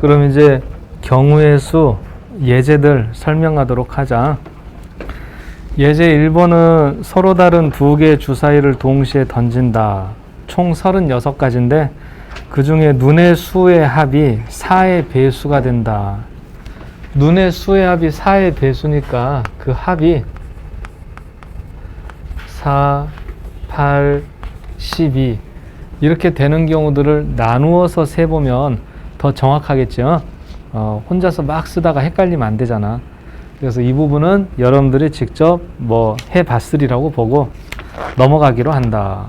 그럼 이제 경우의 수 예제들 설명하도록 하자. 예제 1번은 서로 다른 두 개의 주사위를 동시에 던진다. 총 36가지인데 그 중에 눈의 수의 합이 4의 배수가 된다. 눈의 수의 합이 4의 배수니까 그 합이 4, 8, 12 이렇게 되는 경우들을 나누어서 세보면 더 정확하겠죠. 혼자서 막 쓰다가 헷갈리면 안 되잖아. 그래서 이 부분은 여러분들이 직접 뭐 해봤으리라고 보고 넘어가기로 한다.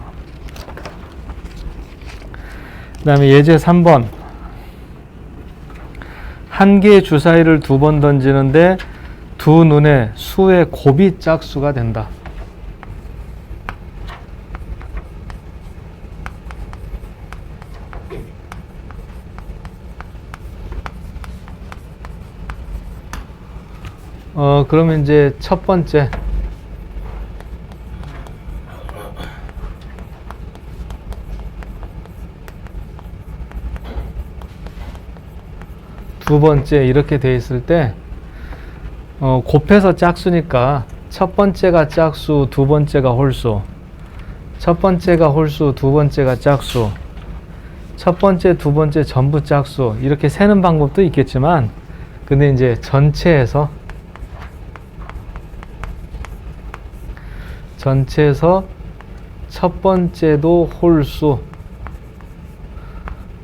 그 다음에 예제 3번. 한 개의 주사위를 2번 던지는데 두 눈의 수의 곱이 짝수가 된다. 그러면 이제 첫 번째. 두 번째 이렇게 돼 있을 때 곱해서 짝수니까 첫 번째가 짝수, 두 번째가 홀수. 첫 번째가 홀수, 두 번째가 짝수. 첫 번째, 두 번째 전부 짝수. 이렇게 세는 방법도 있겠지만 근데 이제 전체에서 첫 번째도 홀수,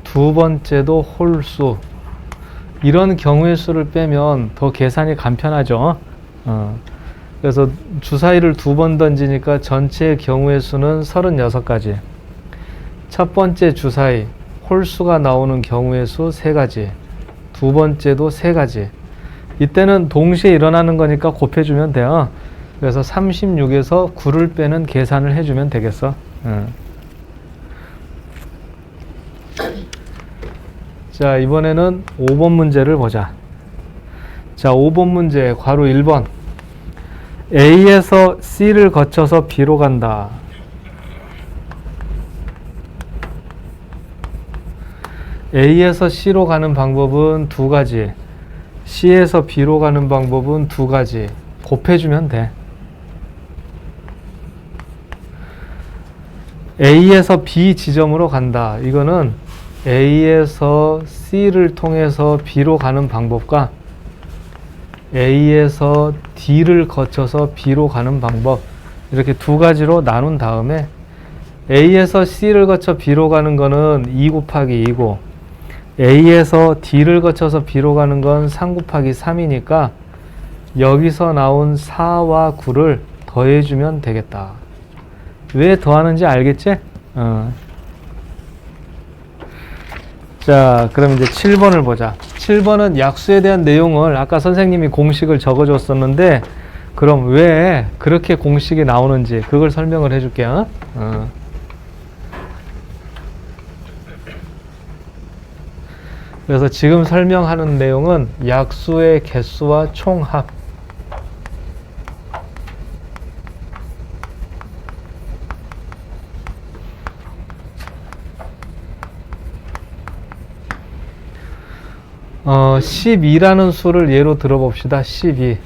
두 번째도 홀수. 이런 경우의 수를 빼면 더 계산이 간편하죠. 그래서 주사위를 2번 던지니까 전체의 경우의 수는 36가지. 첫 번째 주사위 홀수가 나오는 경우의 수 3가지. 두 번째도 3가지. 이때는 동시에 일어나는 거니까 곱해주면 돼요. 그래서 36에서 9를 빼는 계산을 해주면 되겠어. 자, 이번에는 5번 문제를 보자. 자, 5번 문제 괄호 1번. A에서 C를 거쳐서 B로 간다. A에서 C로 가는 방법은 2가지. C에서 B로 가는 방법은 2가지. 곱해주면 돼. A에서 B 지점으로 간다. 이거는 A에서 C를 통해서 B로 가는 방법과 A에서 D를 거쳐서 B로 가는 방법, 이렇게 2가지로 나눈 다음에 A에서 C를 거쳐 B로 가는 거는 2 곱하기 2고 A에서 D를 거쳐서 B로 가는 건 3 곱하기 3이니까 여기서 나온 4와 9를 더해주면 되겠다. 왜 더하는지 알겠지? 자, 그럼 이제 7번을 보자. 7번은 약수에 대한 내용을 아까 선생님이 공식을 적어줬었는데 그럼 왜 그렇게 공식이 나오는지 그걸 설명을 해줄게요. 그래서 지금 설명하는 내용은 약수의 개수와 총합. 어, 12라는 수를 예로 들어봅시다. 12.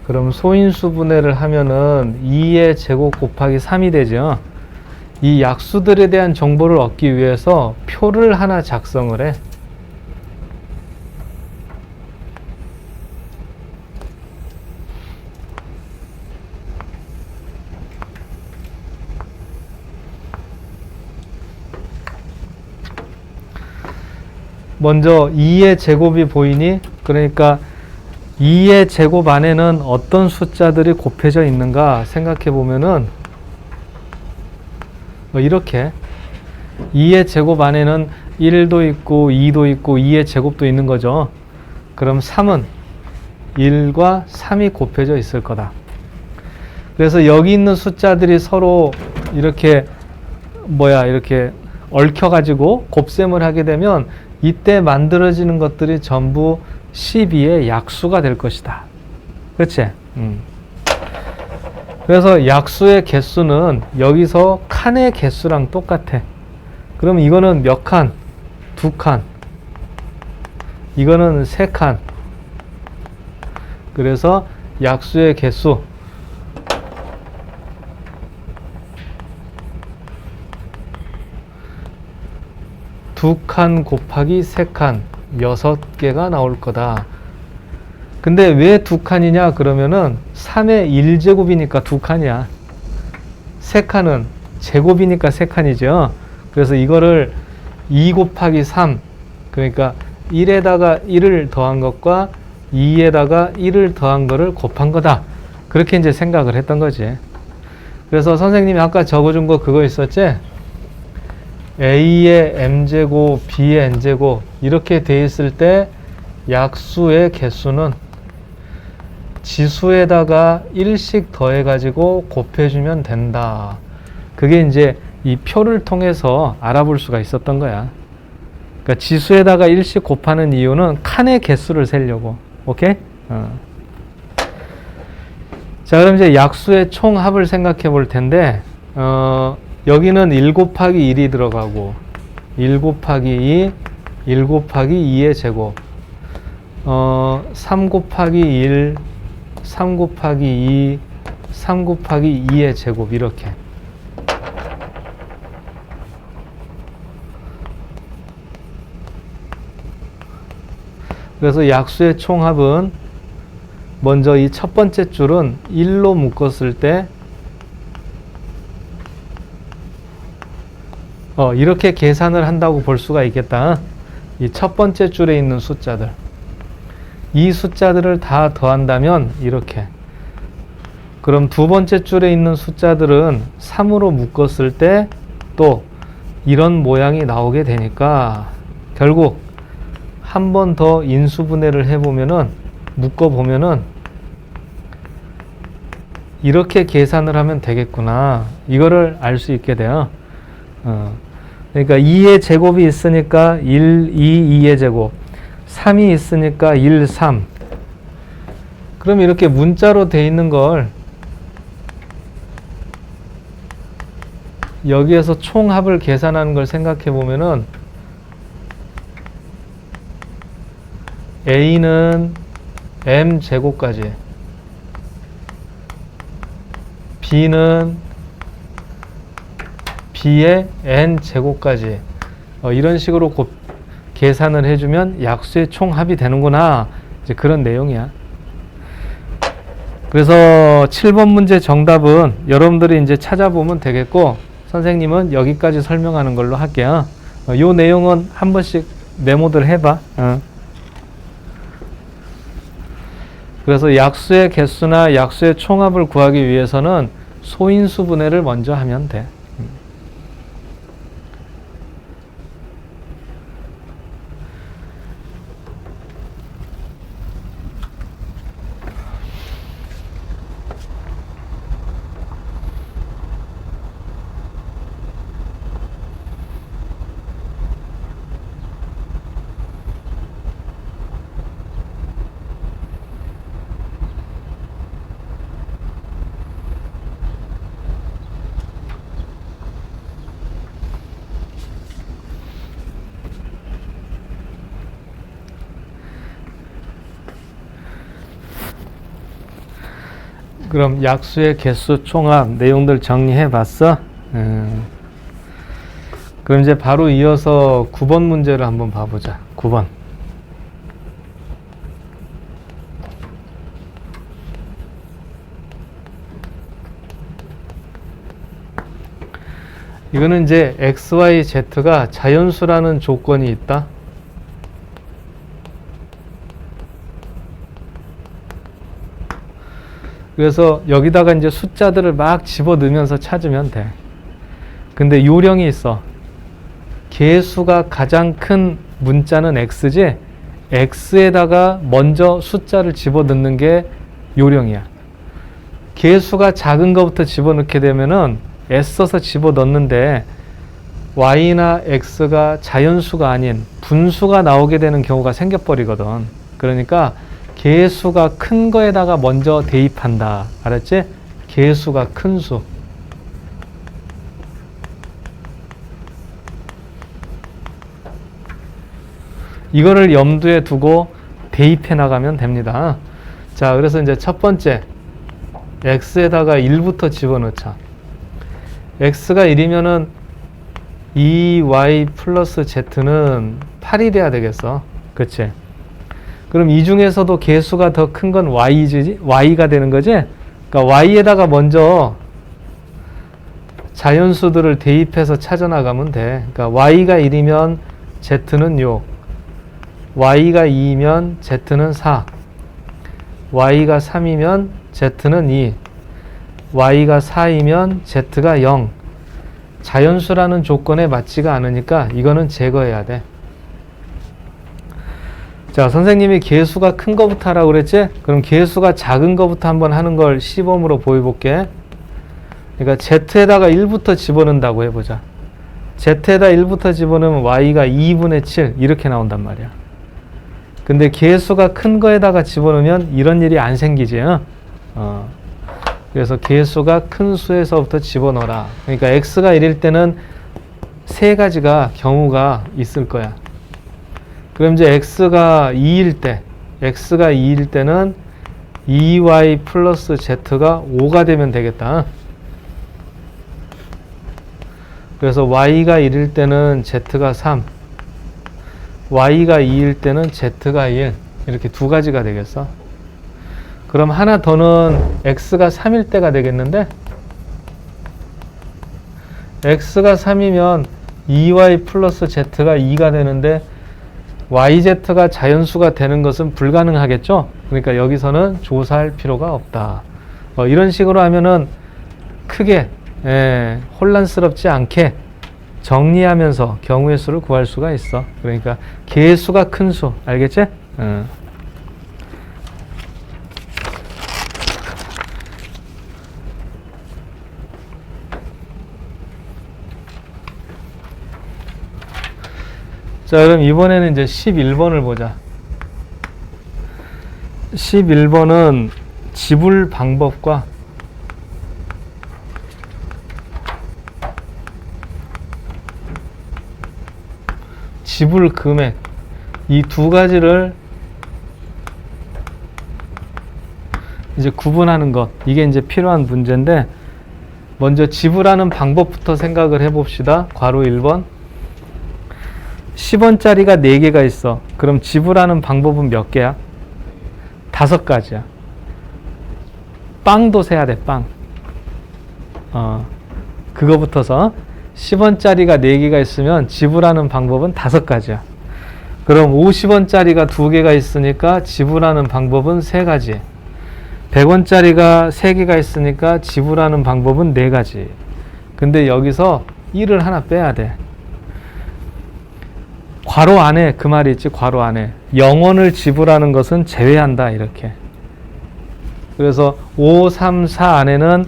그럼 소인수 분해를 하면은 2의 제곱 곱하기 3이 되죠. 이 약수들에 대한 정보를 얻기 위해서 표를 하나 작성을 해. 먼저 2의 제곱이 보이니? 그러니까 2의 제곱 안에는 어떤 숫자들이 곱해져 있는가 생각해 보면은 이렇게 2의 제곱 안에는 1도 있고 2도 있고 2의 제곱도 있는 거죠. 그럼 3은 1과 3이 곱해져 있을 거다. 그래서 여기 있는 숫자들이 서로 이렇게 이렇게 얽혀가지고 곱셈을 하게 되면 이때 만들어지는 것들이 전부 12의 약수가 될 것이다. 그렇지? 그래서 약수의 개수는 여기서 칸의 개수랑 똑같아. 그럼 이거는 몇 칸? 2칸. 이거는 3칸. 그래서 약수의 개수 2칸 곱하기 3칸 6개가 나올 거다. 근데 왜 2칸이냐 그러면은 3의 1제곱이니까 2칸이야. 3칸은 제곱이니까 3칸이죠. 그래서 이거를 2 곱하기 3, 그러니까 1에다가 1을 더한 것과 2에다가 1을 더한 거를 곱한 거다. 그렇게 이제 생각을 했던 거지. 그래서 선생님이 아까 적어준 거 그거 있었지? A의 m제곱, B의 n제곱 이렇게 돼 있을 때 약수의 개수는 지수에다가 1씩 더해가지고 곱해주면 된다. 그게 이제 이 표를 통해서 알아볼 수가 있었던 거야. 그러니까 지수에다가 1씩 곱하는 이유는 칸의 개수를 세려고. 오케이? 자, 그럼 이제 약수의 총합을 생각해 볼 텐데, 여기는 1 곱하기 1이 들어가고, 1 곱하기 2, 1 곱하기 2의 제곱, 3 곱하기 1, 3 곱하기 2, 3 곱하기 2의 제곱, 이렇게. 그래서 약수의 총합은 먼저 이 첫 번째 줄은 1로 묶었을 때 이렇게 계산을 한다고 볼 수가 있겠다. 이 첫 번째 줄에 있는 숫자들, 이 숫자들을 다 더한다면 이렇게. 그럼 두 번째 줄에 있는 숫자들은 3으로 묶었을 때 또 이런 모양이 나오게 되니까 결국 한 번 더 인수분해를 해보면은, 묶어보면은 이렇게 계산을 하면 되겠구나. 이거를 알 수 있게 돼요. 그러니까 2의 제곱이 있으니까 1, 2, 2의 제곱, 3이 있으니까 1, 3. 그럼 이렇게 문자로 돼 있는 걸 여기에서 총합을 계산하는 걸 생각해 보면은 A는 M 제곱까지, B는 B의 N 제곱까지, 이런 식으로 계산을 해주면 약수의 총합이 되는구나. 이제 그런 내용이야. 그래서 7번 문제 정답은 여러분들이 이제 찾아보면 되겠고, 선생님은 여기까지 설명하는 걸로 할게요. 요 내용은 한 번씩 메모들 해봐. 그래서 약수의 개수나 약수의 총합을 구하기 위해서는 소인수 분해를 먼저 하면 돼. 그럼 약수의 개수 총합 내용들 정리해 봤어? 그럼 이제 바로 이어서 9번 문제를 한번 봐보자. 9번. 이거는 이제 x, y, z가 자연수라는 조건이 있다. 그래서 여기다가 이제 숫자들을 막 집어넣으면서 찾으면 돼. 근데 요령이 있어. 개수가 가장 큰 문자는 x지, x에다가 먼저 숫자를 집어넣는 게 요령이야. 개수가 작은 것부터 집어넣게 되면은 애써서 집어넣는데 y나 x가 자연수가 아닌 분수가 나오게 되는 경우가 생겨버리거든. 그러니까 개수가 큰 거에다가 먼저 대입한다. 알았지? 개수가 큰 수. 이거를 염두에 두고 대입해 나가면 됩니다. 자, 그래서 이제 첫 번째 x에다가 1부터 집어넣자. x가 1이면은 2y 플러스 z는 8이 돼야 되겠어. 그치? 그럼 이 중에서도 개수가 더 큰 건 y가 되는 거지? 그러니까 y에다가 먼저 자연수들을 대입해서 찾아나가면 돼. 그러니까 y가 1이면 z는 6, y가 2이면 z는 4, y가 3이면 z는 2, y가 4이면 z가 0. 자연수라는 조건에 맞지가 않으니까 이거는 제거해야 돼. 자, 선생님이 개수가 큰 거부터 하라고 그랬지? 그럼 개수가 작은 거부터 한번 하는 걸 시범으로 보여볼게. 그러니까 z에다가 1부터 집어넣는다고 해보자. z에다 1부터 집어넣으면 y가 2분의 7 이렇게 나온단 말이야. 근데 개수가 큰 거에다가 집어넣으면 이런 일이 안 생기지. 그래서 개수가 큰 수에서부터 집어넣어라. 그러니까 x가 1일 때는 세 가지가 경우가 있을 거야. 그럼 이제 x가 2일 때는 2y 플러스 z가 5가 되면 되겠다. 그래서 y가 1일 때는 z가 3, y가 2일 때는 z가 1 이렇게 두 가지가 되겠어. 그럼 하나 더는 x가 3일 때가 되겠는데 x가 3이면 2y 플러스 z가 2가 되는데 yz가 자연수가 되는 것은 불가능하겠죠? 그러니까 여기서는 조사할 필요가 없다. 이런 식으로 하면은 크게 혼란스럽지 않게 정리하면서 경우의 수를 구할 수가 있어. 그러니까 개수가 큰 수, 알겠지? 자, 그럼 이번에는 이제 11번을 보자. 11번은 지불 방법과 지불 금액 이 두 가지를 이제 구분하는 것, 이게 이제 필요한 문제인데, 먼저 지불하는 방법부터 생각을 해봅시다. 괄호 1번 10원짜리가 4개가 있어. 그럼 지불하는 방법은 몇 개야? 5가지야. 빵도 세야 돼. 빵. 그거부터서 10원짜리가 4개가 있으면 지불하는 방법은 5가지야. 그럼 50원짜리가 2개가 있으니까 지불하는 방법은 3가지. 100원짜리가 3개가 있으니까 지불하는 방법은 4가지. 근데 여기서 1을 하나 빼야 돼. 괄호 안에 그 말이 있지. 괄호 안에 0원을 지불하는 것은 제외한다 이렇게. 그래서 5, 3, 4 안에는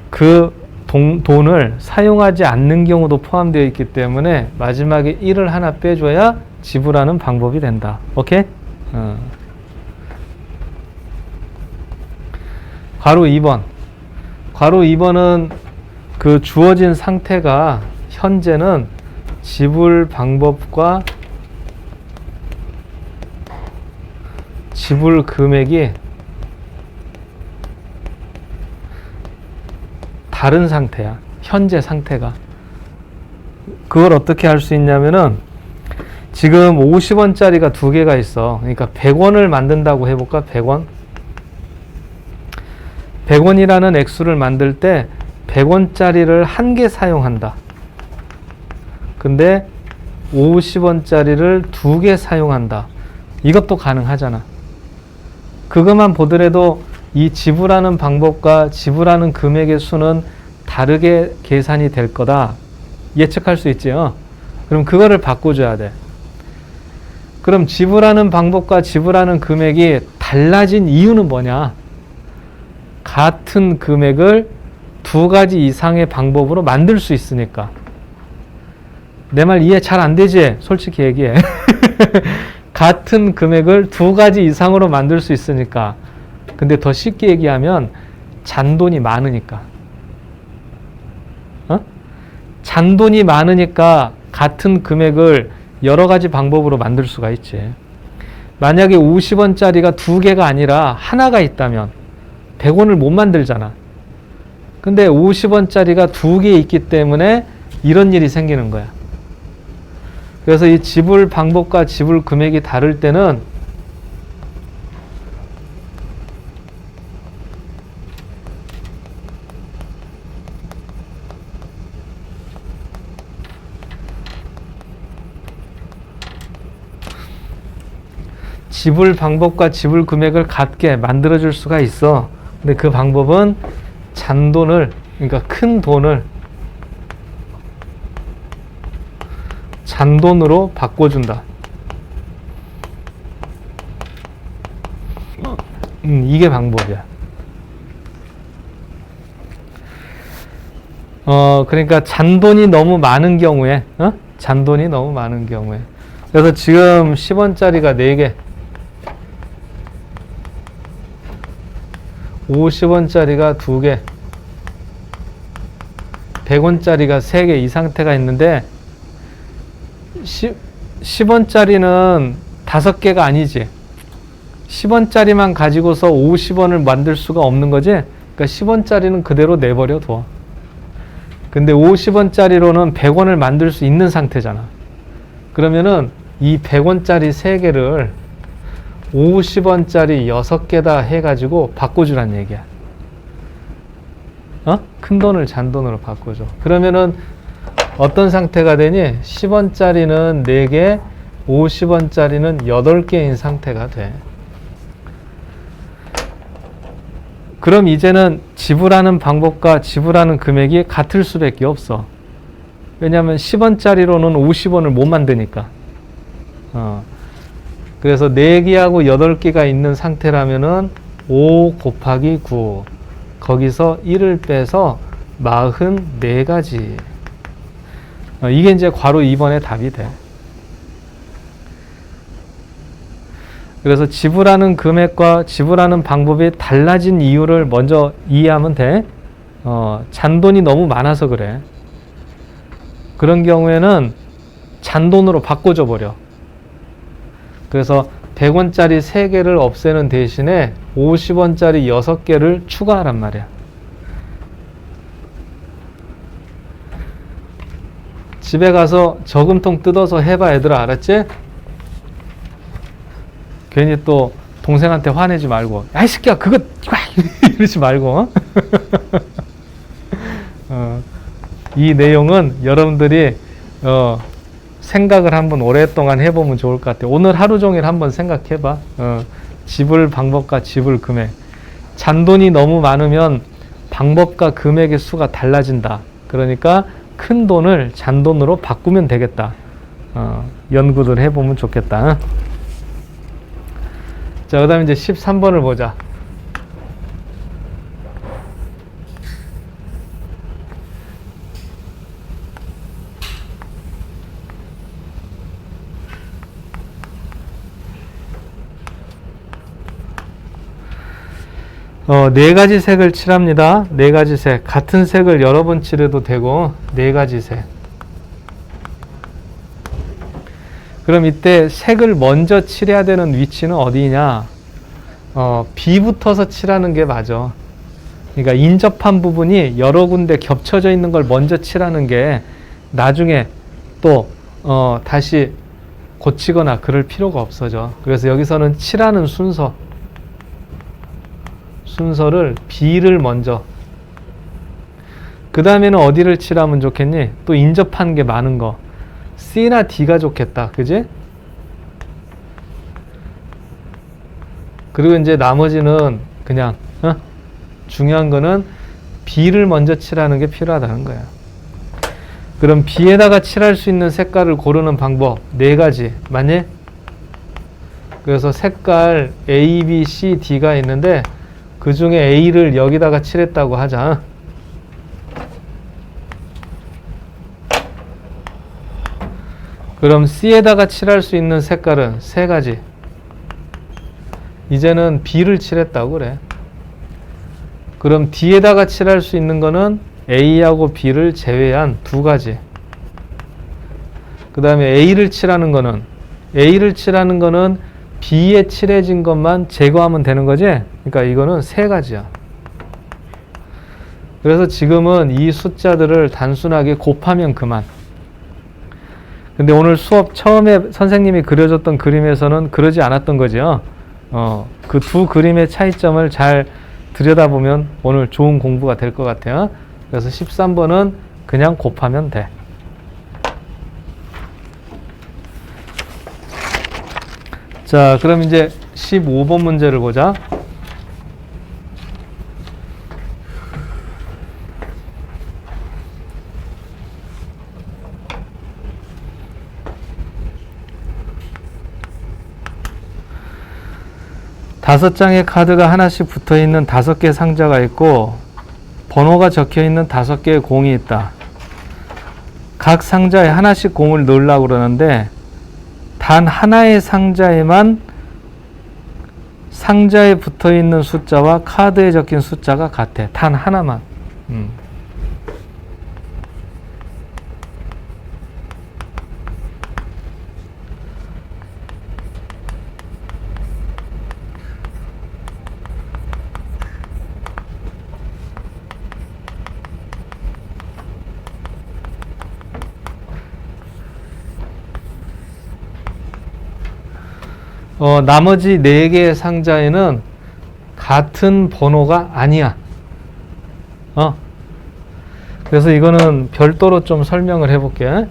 그 돈을 사용하지 않는 경우도 포함되어 있기 때문에 마지막에 1을 하나 빼줘야 지불하는 방법이 된다. 오케이? 괄호 2번. 괄호 2번은 그 주어진 상태가 현재는 지불 방법과 지불 금액이 다른 상태야. 현재 상태가. 그걸 어떻게 할 수 있냐면은 지금 50원짜리가 2개가 있어. 그러니까 100원을 만든다고 해볼까? 100원. 100원이라는 액수를 만들 때 100원짜리를 1개 사용한다. 근데 50원짜리를 2개 사용한다. 이것도 가능하잖아. 그것만 보더라도 이 지불하는 방법과 지불하는 금액의 수는 다르게 계산이 될 거다. 예측할 수 있지요. 그럼 그거를 바꿔줘야 돼. 그럼 지불하는 방법과 지불하는 금액이 달라진 이유는 뭐냐? 같은 금액을 2가지 이상의 방법으로 만들 수 있으니까. 내 말 이해 잘 안 되지? 솔직히 얘기해. 같은 금액을 2가지 이상으로 만들 수 있으니까. 근데 더 쉽게 얘기하면 잔돈이 많으니까. 잔돈이 많으니까 같은 금액을 여러 가지 방법으로 만들 수가 있지. 만약에 50원짜리가 두 개가 아니라 하나가 있다면 100원을 못 만들잖아. 근데 50원짜리가 두 개 있기 때문에 이런 일이 생기는 거야. 그래서 이 지불 방법과 지불 금액이 다를 때는 지불 방법과 지불 금액을 같게 만들어 줄 수가 있어. 근데 그 방법은 잔돈을, 그러니까 큰 돈을 잔돈으로 바꿔준다. 이게 방법이야. 그러니까 잔돈이 너무 많은 경우에, 잔돈이 너무 많은 경우에. 그래서 지금 10원짜리가 4개, 50원짜리가 2개, 100원짜리가 3개 이 상태가 있는데 10원짜리는 5개가 아니지. 10원짜리만 가지고서 50원을 만들 수가 없는 거지. 그러니까 10원짜리는 그대로 내버려 둬. 근데 50원짜리로는 100원을 만들 수 있는 상태잖아. 그러면은 이 100원짜리 3개를 50원짜리 6개다 해가지고 바꿔주란 얘기야. 큰 돈을 잔돈으로 바꿔줘. 그러면은 어떤 상태가 되니? 10원짜리는 4개, 50원짜리는 8개인 상태가 돼. 그럼 이제는 지불하는 방법과 지불하는 금액이 같을 수밖에 없어. 왜냐하면 10원짜리로는 50원을 못 만드니까. 그래서 4개하고 8개가 있는 상태라면은 5 곱하기 9. 거기서 1을 빼서 44가지. 이게 이제 괄호 2번의 답이 돼. 그래서 지불하는 금액과 지불하는 방법이 달라진 이유를 먼저 이해하면 돼. 잔돈이 너무 많아서 그래. 그런 경우에는 잔돈으로 바꿔줘 버려. 그래서 100원짜리 3개를 없애는 대신에 50원짜리 6개를 추가하란 말이야. 집에 가서 저금통 뜯어서 해봐, 얘들아. 알았지? 괜히 또 동생한테 화내지 말고, 야, 이 새끼야, 그거 이러지 말고. 이 내용은 여러분들이 생각을 한번 오랫동안 해보면 좋을 것 같아요. 오늘 하루 종일 한번 생각해봐. 지불 방법과 지불 금액. 잔돈이 너무 많으면 방법과 금액의 수가 달라진다. 그러니까 큰 돈을 잔돈으로 바꾸면 되겠다. 연구를 해보면 좋겠다. 자, 그 다음에 이제 13번을 보자. 네 가지 색을 칠합니다. 네 가지 색. 같은 색을 여러 번 칠해도 되고, 네 가지 색. 그럼 이때 색을 먼저 칠해야 되는 위치는 어디냐? B부터서 칠하는 게 맞아. 그러니까 인접한 부분이 여러 군데 겹쳐져 있는 걸 먼저 칠하는 게 나중에 또 다시 고치거나 그럴 필요가 없어져. 그래서 여기서는 칠하는 순서를 B를 먼저, 그 다음에는 어디를 칠하면 좋겠니? 또 인접한 게 많은 거 C나 D가 좋겠다. 그지? 그리고 이제 나머지는 그냥 중요한 거는 B를 먼저 칠하는 게 필요하다는 거야. 그럼 B에다가 칠할 수 있는 색깔을 고르는 방법 4가지 맞니? 그래서 색깔 A, B, C, D가 있는데 그 중에 A를 여기다가 칠했다고 하자. 그럼 C에다가 칠할 수 있는 색깔은 3가지. 이제는 B를 칠했다고 그래. 그럼 D에다가 칠할 수 있는 거는 A하고 B를 제외한 2가지. 그 다음에 A를 칠하는 거는 B에 칠해진 것만 제거하면 되는 거지? 그러니까 이거는 세 가지야. 그래서 지금은 이 숫자들을 단순하게 곱하면 그만. 근데 오늘 수업 처음에 선생님이 그려줬던 그림에서는 그러지 않았던 거죠. 그 두 그림의 차이점을 잘 들여다보면 오늘 좋은 공부가 될 것 같아요. 그래서 13번은 그냥 곱하면 돼. 자, 그럼 이제 15번 문제를 보자. 다섯 장의 카드가 하나씩 붙어 있는 5개 상자가 있고 번호가 적혀 있는 5개의 공이 있다. 각 상자에 하나씩 공을 넣으려고 그러는데 단 하나의 상자에만 상자에 붙어 있는 숫자와 카드에 적힌 숫자가 같아. 단 하나만. 나머지 4개의 상자에는 같은 번호가 아니야. 그래서 이거는 별도로 좀 설명을 해볼게.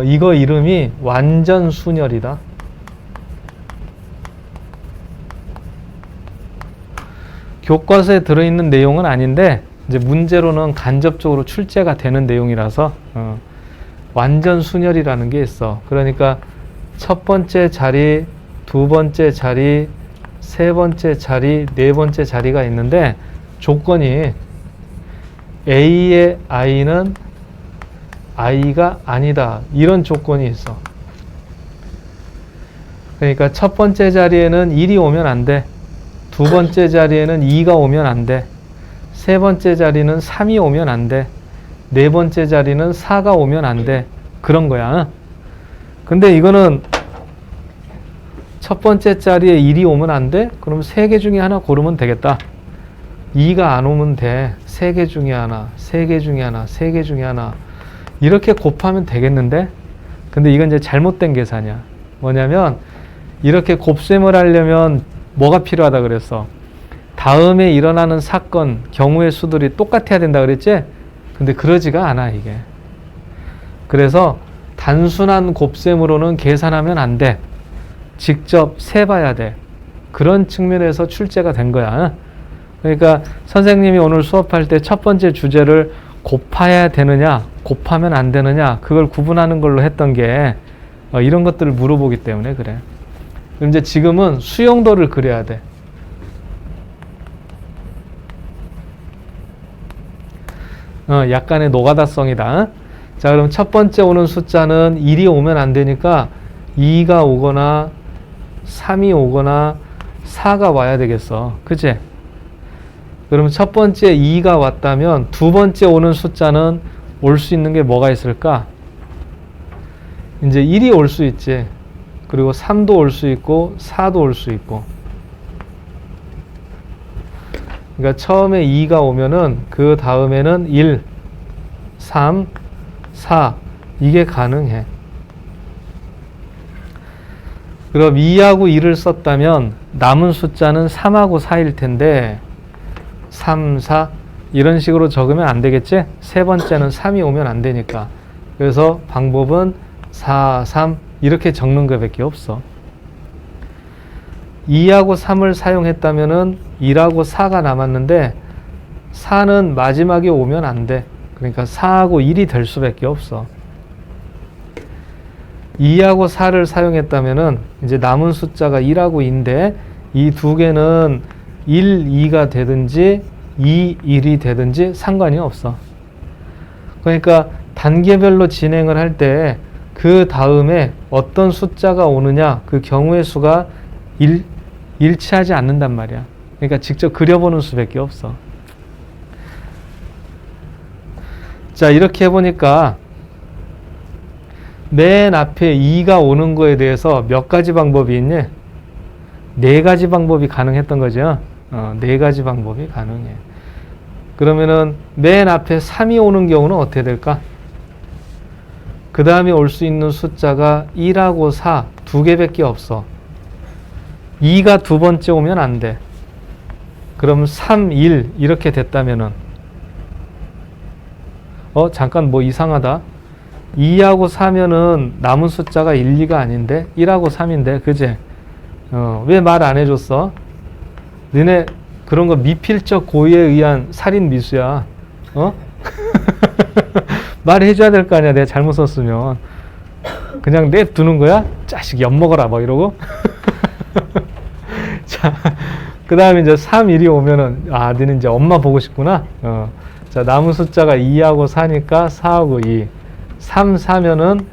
이거 이름이 완전 순열이다. 교과서에 들어있는 내용은 아닌데 이제 문제로는 간접적으로 출제가 되는 내용이라서 완전 순열이라는 게 있어. 그러니까 첫 번째 자리, 두 번째 자리, 세 번째 자리, 네 번째 자리가 있는데 조건이 A의 I는 I가 아니다. 이런 조건이 있어. 그러니까 첫 번째 자리에는 1이 오면 안 돼. 두 번째 자리에는 2가 오면 안 돼. 세 번째 자리는 3이 오면 안 돼. 네 번째 자리는 4가 오면 안 돼. 그런 거야. 근데 이거는 첫 번째 자리에 1이 오면 안 돼? 그럼 3개 중에 하나 고르면 되겠다. 2가 안 오면 돼. 3개 중에 하나, 3개 중에 하나, 3개 중에 하나. 이렇게 곱하면 되겠는데? 근데 이건 이제 잘못된 계산이야. 뭐냐면 이렇게 곱셈을 하려면 뭐가 필요하다 그랬어? 다음에 일어나는 사건, 경우의 수들이 똑같아야 된다 그랬지? 근데 그러지가 않아 이게. 그래서 단순한 곱셈으로는 계산하면 안 돼. 직접 세봐야 돼. 그런 측면에서 출제가 된 거야. 그러니까 선생님이 오늘 수업할 때 첫 번째 주제를 곱해야 되느냐, 곱하면 안 되느냐, 그걸 구분하는 걸로 했던 게 이런 것들을 물어보기 때문에 그래. 그럼 이제 지금은 수용도를 그려야 돼. 약간의 노가다성이다. 자, 그럼 첫 번째 오는 숫자는 1이 오면 안 되니까 2가 오거나 3이 오거나 4가 와야 되겠어. 그치? 그럼 첫 번째 2가 왔다면 두 번째 오는 숫자는 올 수 있는 게 뭐가 있을까? 이제 1이 올 수 있지. 그리고 3도 올 수 있고 4도 올 수 있고. 그러니까 처음에 2가 오면은 그 다음에는 1, 3, 4 이게 가능해. 그럼 2하고 1을 썼다면 남은 숫자는 3하고 4일 텐데 3, 4 이런 식으로 적으면 안 되겠지? 세 번째는 3이 오면 안 되니까. 그래서 방법은 4, 3 이렇게 적는 것밖에 없어. 2하고 3을 사용했다면은 1하고 4가 남았는데 4는 마지막에 오면 안 돼. 그러니까 4하고 1이 될 수밖에 없어. 2하고 4를 사용했다면은 이제 남은 숫자가 1하고 2인데 이 두 개는 1, 2가 되든지 2, 1이 되든지 상관이 없어. 그러니까 단계별로 진행을 할 때 그 다음에 어떤 숫자가 오느냐 그 경우의 수가 일치하지 않는단 말이야. 그러니까 직접 그려보는 수밖에 없어. 자, 이렇게 해보니까 맨 앞에 2가 오는 거에 대해서 몇 가지 방법이 있니? 4가지 방법이 가능했던 거죠. 4가지 방법이 가능해. 그러면은 맨 앞에 3이 오는 경우는 어떻게 될까? 그 다음에 올 수 있는 숫자가 1하고 4 2개밖에 없어. 2가 두 번째 오면 안 돼. 그럼 3, 1 이렇게 됐다면은 잠깐 뭐 이상하다. 2하고 4면은 남은 숫자가 1, 2가 아닌데 1하고 3인데 그제? 왜 말 안 해줬어? 너네 그런 거 미필적 고의에 의한 살인 미수야. 말해줘야 될 거 아니야. 내가 잘못 썼으면. 그냥 냅두는 거야? 자식 엿먹어라 뭐 이러고. 자, 그 다음에 이제 3, 1이 오면은 너는 이제 엄마 보고 싶구나. 자, 남은 숫자가 2하고 4니까 4하고 2. 3, 4면은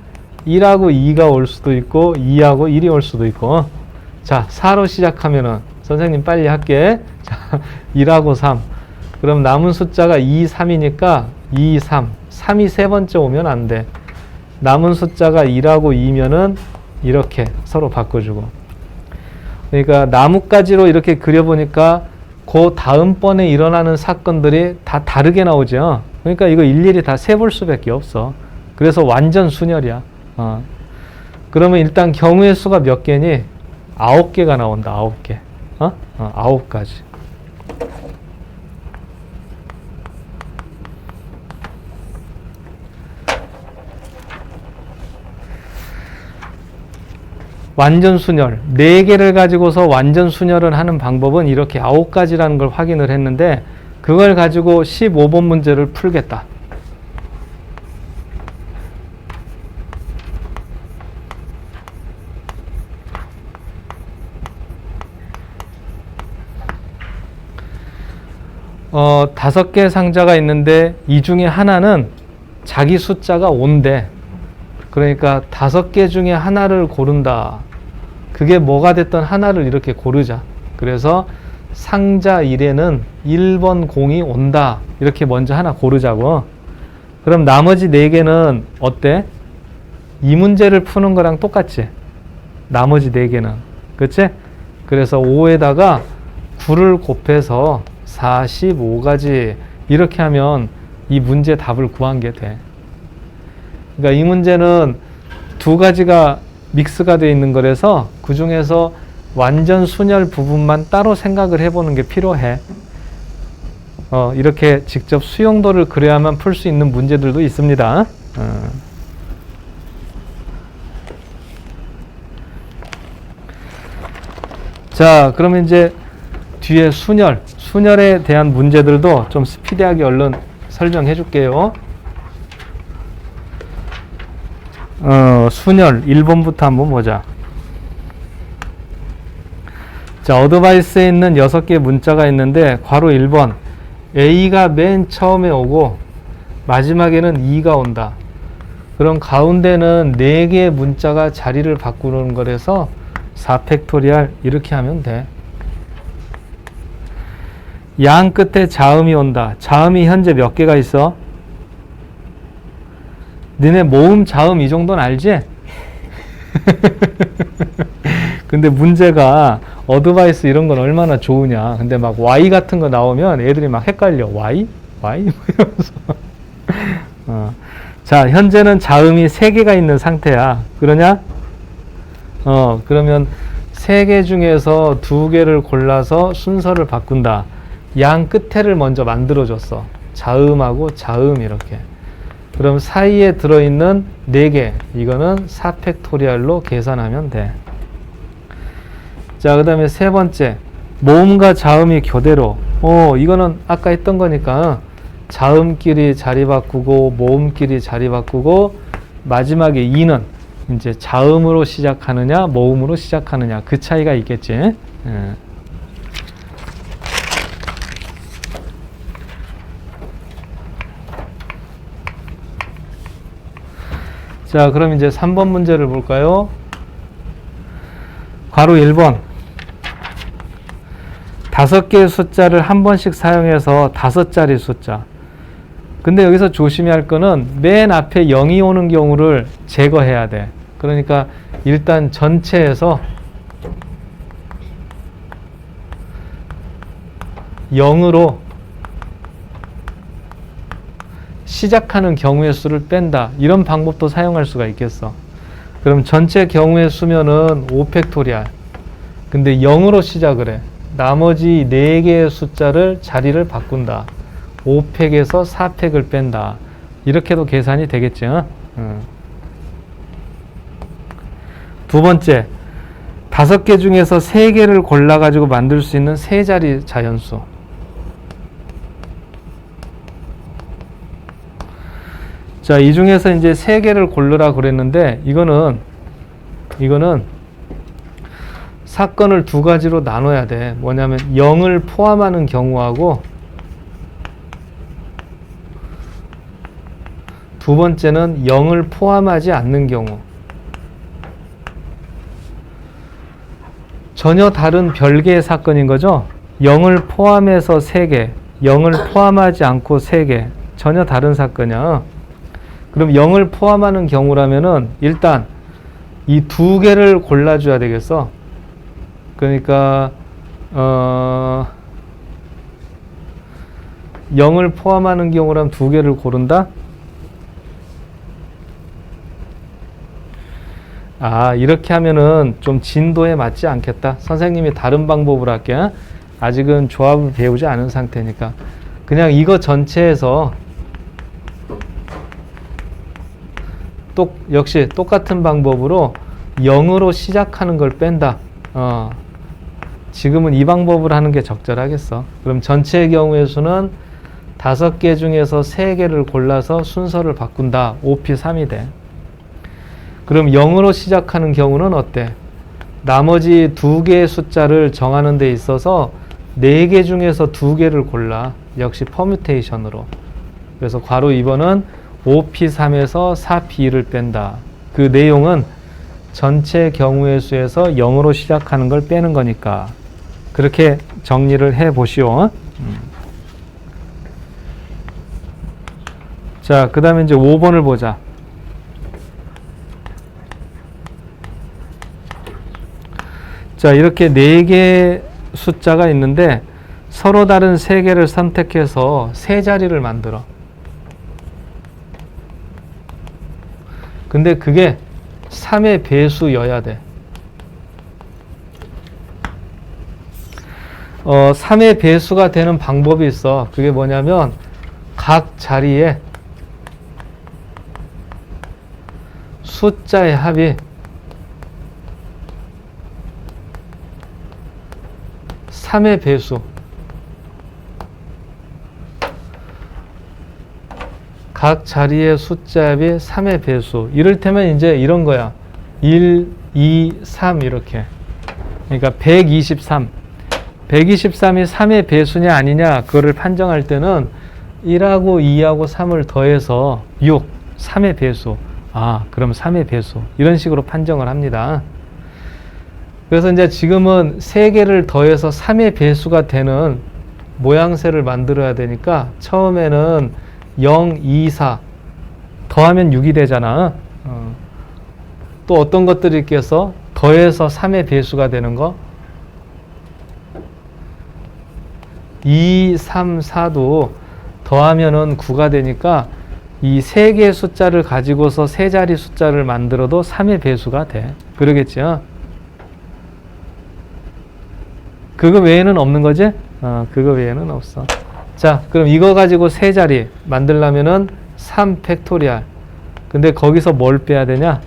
1하고 2가 올 수도 있고 2하고 1이 올 수도 있고. 자, 4로 시작하면은 선생님 빨리 할게. 자, 1하고 3. 그럼 남은 숫자가 2, 3이니까 2, 3. 3이 세 번째 오면 안 돼. 남은 숫자가 1하고 2면은 이렇게 서로 바꿔주고. 그러니까 나뭇가지로 이렇게 그려보니까 그 다음번에 일어나는 사건들이 다 다르게 나오죠. 그러니까 이거 일일이 다 세볼 수밖에 없어. 그래서 완전 순열이야. 그러면 일단 경우의 수가 몇 개니? 9개가 나온다. 9개. 9가지. 완전 순열. 4개를 가지고서 완전 순열을 하는 방법은 이렇게 9가지라는 걸 확인을 했는데 그걸 가지고 15번 문제를 풀겠다. 다섯 개 상자가 있는데 이 중에 하나는 자기 숫자가 5인데 그러니까 5개 중에 하나를 고른다. 그게 뭐가 됐든 하나를 이렇게 고르자. 그래서 상자 1에는 1번 공이 온다. 이렇게 먼저 하나 고르자고. 그럼 나머지 4개는 어때? 이 문제를 푸는 거랑 똑같지? 나머지 4개는. 그치? 그래서 5에다가 9를 곱해서 45가지 이렇게 하면 이 문제 답을 구한 게 돼. 그러니까 이 문제는 2가지가 믹스가 되어 있는 거라서 그 중에서 완전 순열 부분만 따로 생각을 해보는 게 필요해. 이렇게 직접 수용도를 그려야만 풀 수 있는 문제들도 있습니다. 자, 그러면 이제 뒤에 순열에 대한 문제들도 좀 스피디하게 얼른 설명해 줄게요. 순열 1번부터 한번 보자. 자, 어드바이스에 있는 6개의 문자가 있는데 괄호 1번 A가 맨 처음에 오고 마지막에는 2가 온다. 그럼 가운데는 4개의 문자가 자리를 바꾸는 거라서 4팩토리얼 이렇게 하면 돼. 양 끝에 자음이 온다. 자음이 현재 몇 개가 있어? 너네 모음 자음 이 정도는 알지? 근데 문제가 어드바이스 이런 건 얼마나 좋으냐. 근데 막 Y 같은 거 나오면 애들이 막 헷갈려. Y? Y? 뭐 이러면서. 자, 현재는 자음이 3개가 있는 상태야. 그러냐? 그러면 3개 중에서 2개를 골라서 순서를 바꾼다. 양 끝에를 먼저 만들어줬어. 자음하고 자음 이렇게. 그럼 사이에 들어있는 4개, 이거는 4팩토리얼로 계산하면 돼. 자, 그 다음에 세 번째, 모음과 자음이 교대로. 이거는 아까 했던 거니까 자음끼리 자리 바꾸고 모음끼리 자리 바꾸고 마지막에 2는 이제 자음으로 시작하느냐 모음으로 시작하느냐 그 차이가 있겠지. 자, 그럼 이제 3번 문제를 볼까요? 괄호 1번 5개의 숫자를 한 번씩 사용해서 5자리 숫자. 근데 여기서 조심해야 할 거는 맨 앞에 0이 오는 경우를 제거해야 돼. 그러니까 일단 전체에서 0으로 시작하는 경우의 수를 뺀다. 이런 방법도 사용할 수가 있겠어. 그럼 전체 경우의 수면은 5팩토리알. 근데 0으로 시작을 해. 나머지 4개의 숫자를 자리를 바꾼다. 5팩에서 4팩을 뺀다. 이렇게도 계산이 되겠죠. 두 번째, 5개 중에서 3개를 골라가지고 만들 수 있는 세 자리 자연수. 자, 이 중에서 이제 3개를 고르라 그랬는데, 이거는 사건을 두 가지로 나눠야 돼. 뭐냐면 0을 포함하는 경우하고 두 번째는 0을 포함하지 않는 경우. 전혀 다른 별개의 사건인 거죠. 0을 포함해서 3개, 0을 포함하지 않고 3개. 전혀 다른 사건이야. 그럼 0을 포함하는 경우라면은 일단 이 2개를 골라줘야 되겠어. 그러니까 0을 포함하는 경우라면 2개를 고른다. 아, 이렇게 하면은 좀 진도에 맞지 않겠다. 선생님이 다른 방법으로 할게. 아직은 조합을 배우지 않은 상태니까. 그냥 이거 전체에서 역시 똑같은 방법으로 0으로 시작하는 걸 뺀다. 지금은 이 방법을 하는 게 적절하겠어. 그럼 전체의 경우의 수는 5개 중에서 3개를 골라서 순서를 바꾼다. 5P3이 돼. 그럼 0으로 시작하는 경우는 어때? 나머지 2개의 숫자를 정하는 데 있어서 4개 중에서 2개를 골라. 역시 퍼뮤테이션으로. 그래서 괄호 2번은 5P3에서 4P2를 뺀다. 그 내용은 전체 경우의 수에서 0으로 시작하는 걸 빼는 거니까 그렇게 정리를 해 보시오. 자, 그 다음에 이제 5번을 보자. 자, 이렇게 4개의 숫자가 있는데 서로 다른 3개를 선택해서 세 자리를 만들어. 근데 그게 3의 배수여야 돼. 3의 배수가 되는 방법이 있어. 그게 뭐냐면 각 자리에 숫자의 합이 3의 배수. 각 자리의 숫자 합이 3의 배수. 이를테면 이제 이런 거야. 1, 2, 3 이렇게. 그러니까 123. 123이 3의 배수냐 아니냐 그거를 판정할 때는 1하고 2하고 3을 더해서 6, 3의 배수. 아, 그럼 3의 배수. 이런 식으로 판정을 합니다. 그래서 이제 지금은 3개를 더해서 3의 배수가 되는 모양새를 만들어야 되니까 처음에는 0, 2, 4 더하면 6이 되잖아. 또 어떤 것들이 있겠어? 더해서 3의 배수가 되는 거. 2, 3, 4도 더하면은 9가 되니까 이 3개의 숫자를 가지고서 세 자리 숫자를 만들어도 3의 배수가 돼. 그러겠죠? 그거 외에는 없는 거지? 그거 외에는 없어. 자, 그럼 이거 가지고 세 자리 만들려면은 3 팩토리알. 근데 거기서 뭘 빼야 되냐?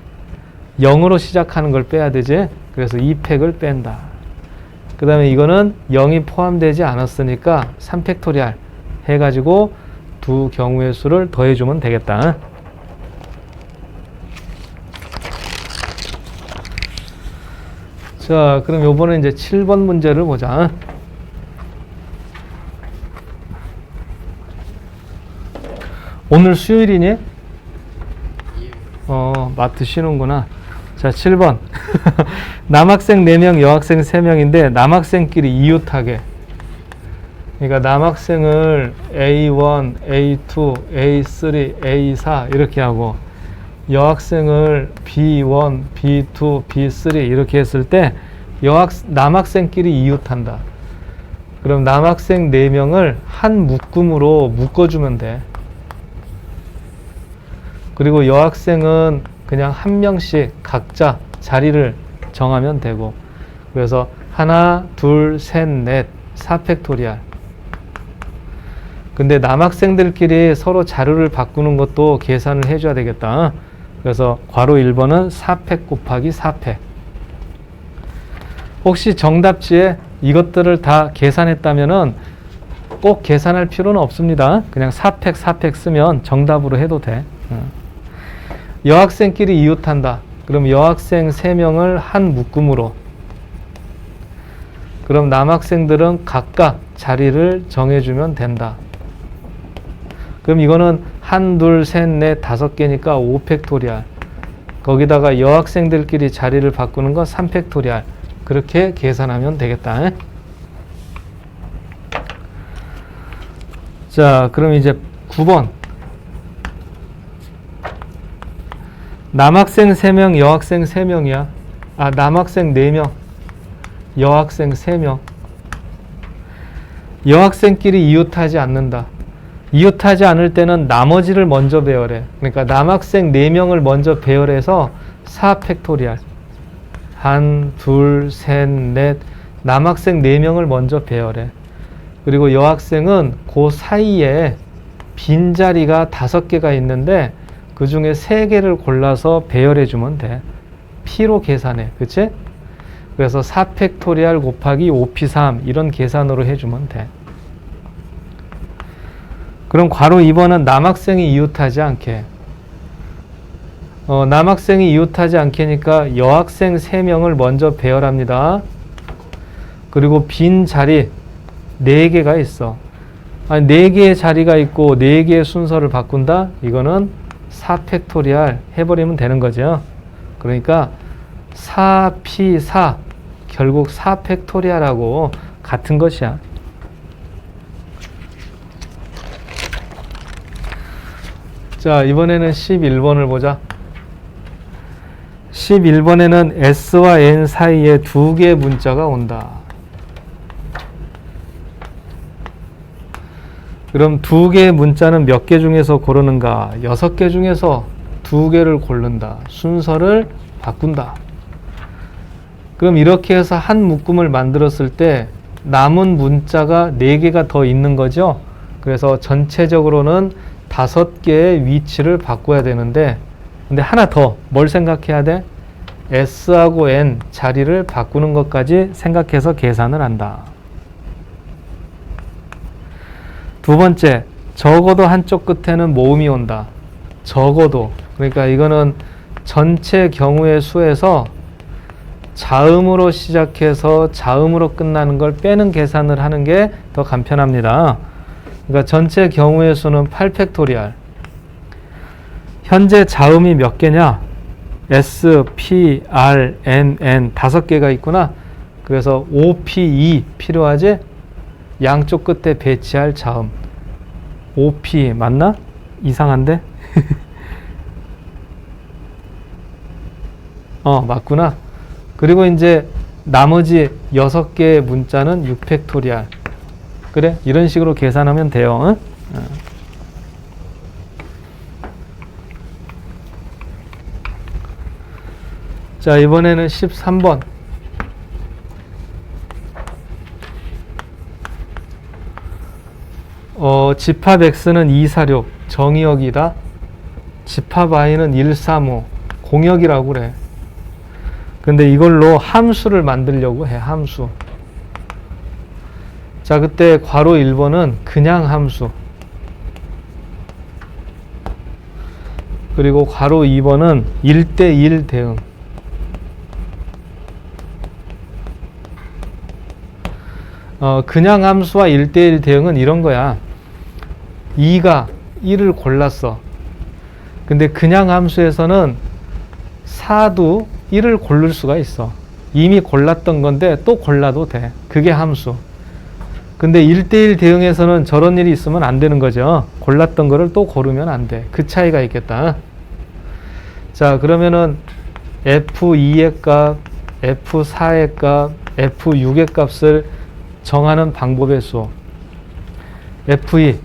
0으로 시작하는 걸 빼야 되지? 그래서 2팩을 뺀다. 그 다음에 이거는 0이 포함되지 않았으니까 3 팩토리알 해가지고 두 경우의 수를 더해주면 되겠다. 자, 그럼 요번에 이제 7번 문제를 보자. 오늘 수요일이니? 마트 쉬는구나. 자, 7번. 남학생 4명, 여학생 3명인데 남학생끼리 이웃하게. 그러니까 남학생을 A1, A2, A3, A4 이렇게 하고 여학생을 B1, B2, B3 이렇게 했을 때 남학생끼리 이웃한다. 그럼 남학생 4명을 한 묶음으로 묶어주면 돼. 그리고 여학생은 그냥 한 명씩 각자 자리를 정하면 되고, 그래서 하나, 둘, 셋, 넷, 4팩토리알. 근데 남학생들끼리 서로 자료를 바꾸는 것도 계산을 해줘야 되겠다. 그래서 괄호 1번은 4팩 곱하기 4팩. 혹시 정답지에 이것들을 다 계산했다면은 꼭 계산할 필요는 없습니다. 그냥 4팩, 4팩 쓰면 정답으로 해도 돼. 여학생끼리 이웃한다. 그럼 여학생 3명을 한 묶음으로. 그럼 남학생들은 각각 자리를 정해주면 된다. 그럼 이거는 1, 2, 3, 4, 5개니까 5팩토리알. 거기다가 여학생들끼리 자리를 바꾸는 건 3팩토리알. 그렇게 계산하면 되겠다. 자, 그럼 이제 9번. 남학생 3명, 여학생 3명이야. 남학생 4명, 여학생 3명. 여학생끼리 이웃하지 않는다. 이웃하지 않을 때는 나머지를 먼저 배열해. 그러니까 남학생 4명을 먼저 배열해서 4팩토리알. 1, 2, 3, 4. 남학생 4명을 먼저 배열해. 그리고 여학생은 그 사이에 빈자리가 5개가 있는데 그 중에 3개를 골라서 배열해 주면 돼. P로 계산해. 그치? 그래서 4팩토리알 곱하기 5P3 이런 계산으로 해주면 돼. 그럼 괄호 2번은 남학생이 이웃하지 않게. 남학생이 이웃하지 않게니까 여학생 3명을 먼저 배열합니다. 그리고 빈 자리 4개가 있어. 4개의 자리가 있고 4개의 순서를 바꾼다? 이거는 4팩토리알 해버리면 되는 거죠. 그러니까 4P4 결국 4팩토리알하고 같은 것이야. 자, 이번에는 11번을 보자. 11번에는 S와 N 사이에 2개의 문자가 온다. 그럼 2개의 문자는 몇 개 중에서 고르는가? 6개 중에서 2개를 고른다. 순서를 바꾼다. 그럼 이렇게 해서 한 묶음을 만들었을 때 남은 문자가 4개가 더 있는 거죠. 그래서 전체적으로는 5개의 위치를 바꿔야 되는데, 근데 하나 더 뭘 생각해야 돼? S하고 N 자리를 바꾸는 것까지 생각해서 계산을 한다. 두 번째, 적어도 한쪽 끝에는 모음이 온다. 적어도. 그러니까 이거는 전체 경우의 수에서 자음으로 시작해서 자음으로 끝나는 걸 빼는 계산을 하는 게 더 간편합니다. 그러니까 전체 경우의 수는 8팩토리알. 현재 자음이 몇 개냐? S, P, R, M, N 5개가 있구나. 그래서 O, P, E 필요하지? 양쪽 끝에 배치할 자음. O, P 맞나? 이상한데? 맞구나. 그리고 이제 나머지 6개의 문자는 6팩토리알. 그래? 이런 식으로 계산하면 돼요. 자, 이번에는 13번. 집합 X는 246, 정의역이다. 집합 Y는 135, 공역이라고 그래. 근데 이걸로 함수를 만들려고 해, 함수. 자, 그때 괄호 1번은 그냥 함수. 그리고 괄호 2번은 1대1 대응. 그냥 함수와 1대1 대응은 이런 거야. 2가 1을 골랐어. 근데 그냥 함수에서는 4도 1을 고를 수가 있어. 이미 골랐던 건데 또 골라도 돼. 그게 함수. 근데 1대1 대응에서는 저런 일이 있으면 안 되는 거죠. 골랐던 거를 또 고르면 안 돼. 그 차이가 있겠다. 자, 그러면은 F2의 값, F4의 값, F6의 값을 정하는 방법의 수. F2,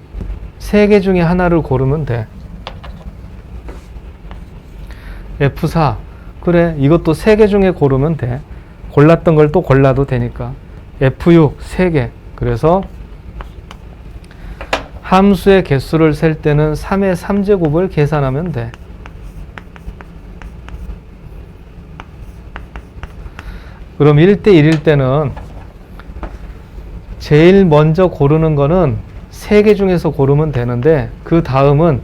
세 개 중에 하나를 고르면 돼. F4, 그래, 이것도 세 개 중에 고르면 돼. 골랐던 걸 또 골라도 되니까. F6, 세 개. 그래서 함수의 개수를 셀 때는 3의 3제곱을 계산하면 돼. 그럼 1대1일 때는 제일 먼저 고르는 거는 3개 중에서 고르면 되는데, 그 다음은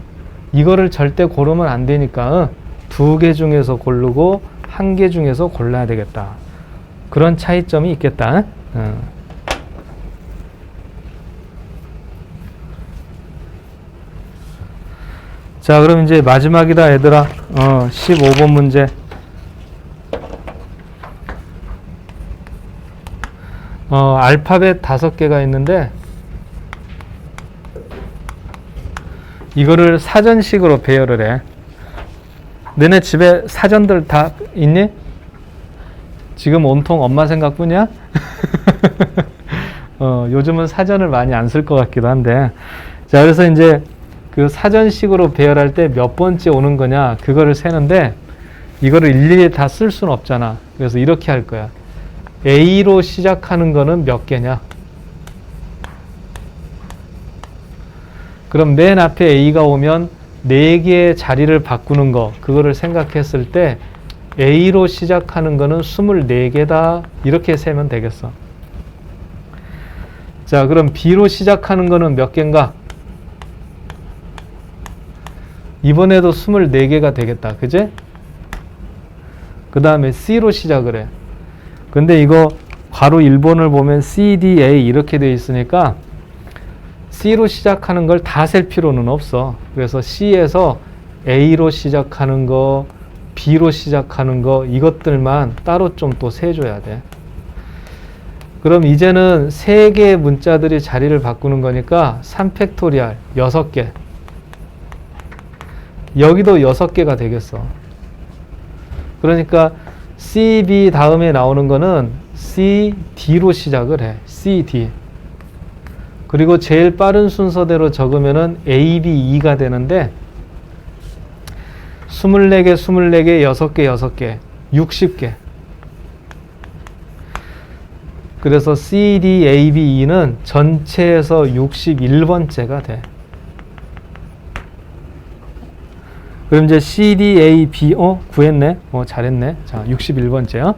이거를 절대 고르면 안 되니까 2개 중에서 고르고 1개 중에서 골라야 되겠다. 그런 차이점이 있겠다. 자, 그럼 이제 마지막이다, 얘들아. 15번 문제. 알파벳 5개가 있는데, 이거를 사전식으로 배열을 해. 너네 집에 사전들 다 있니? 지금 온통 엄마 생각뿐이야? 요즘은 사전을 많이 안 쓸 것 같기도 한데. 자, 그래서 이제 그 사전식으로 배열할 때 몇 번째 오는 거냐, 그거를 세는데, 이거를 일일이 다 쓸 수는 없잖아. 그래서 이렇게 할 거야. A로 시작하는 거는 몇 개냐? 그럼 맨 앞에 A가 오면 4개의 자리를 바꾸는 거, 그거를 생각했을 때 A로 시작하는 거는 24개다, 이렇게 세면 되겠어. 자, 그럼 B로 시작하는 거는 몇 개인가? 이번에도 24개가 되겠다. 그제? 그 다음에 C로 시작을 해. 근데 이거 괄호 1번을 보면 C, D, A 이렇게 되어 있으니까 C로 시작하는 걸 다 셀 필요는 없어. 그래서 C에서 A로 시작하는 거, B로 시작하는 거, 이것들만 따로 좀 또 세줘야 돼. 그럼 이제는 3개의 문자들이 자리를 바꾸는 거니까 3팩토리얼 6개. 여기도 6개가 되겠어. 그러니까 C, B 다음에 나오는 거는 C, D로 시작을 해. C, D. 그리고 제일 빠른 순서대로 적으면은 A, B, E가 되는데 24개, 24개, 6개, 6개, 60개. 그래서 C, D, A, B, E는 전체에서 61번째가 돼. 그럼 이제 C, D, A, B, 구했네? 잘했네. 자, 61번째요.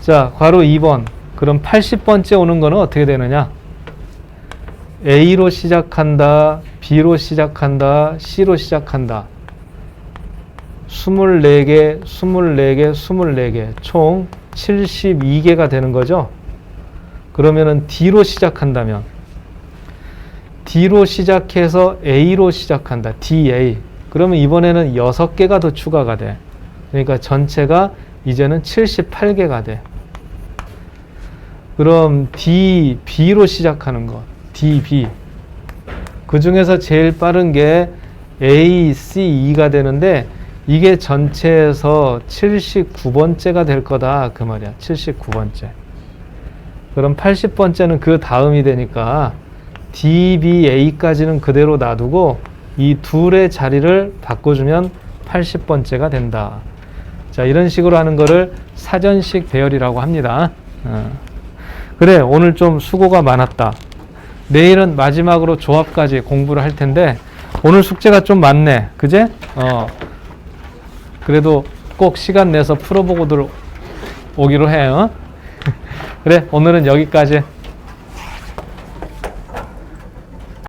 자, 괄호 2번. 그럼 80번째 오는 거는 어떻게 되느냐? A로 시작한다, B로 시작한다, C로 시작한다. 24개, 24개, 24개. 총 72개가 되는 거죠? 그러면은 D로 시작한다면 D로 시작해서 A로 시작한다. DA. 그러면 이번에는 6개가 더 추가가 돼. 그러니까 전체가 이제는 78개가 돼. 그럼 D, B로 시작하는 거. DB. 그 중에서 제일 빠른 게 A, C, E가 되는데 이게 전체에서 79번째가 될 거다. 그 말이야. 79번째. 그럼 80번째는 그 다음이 되니까 DBA까지는 그대로 놔두고 이 둘의 자리를 바꿔주면 80번째가 된다. 자, 이런 식으로 하는 거를 사전식 배열이라고 합니다. 그래, 오늘 좀 수고가 많았다. 내일은 마지막으로 조합까지 공부를 할 텐데 오늘 숙제가 좀 많네. 그제? 그래도 꼭 시간 내서 풀어보고들 오기로 해요. 그래, 오늘은 여기까지.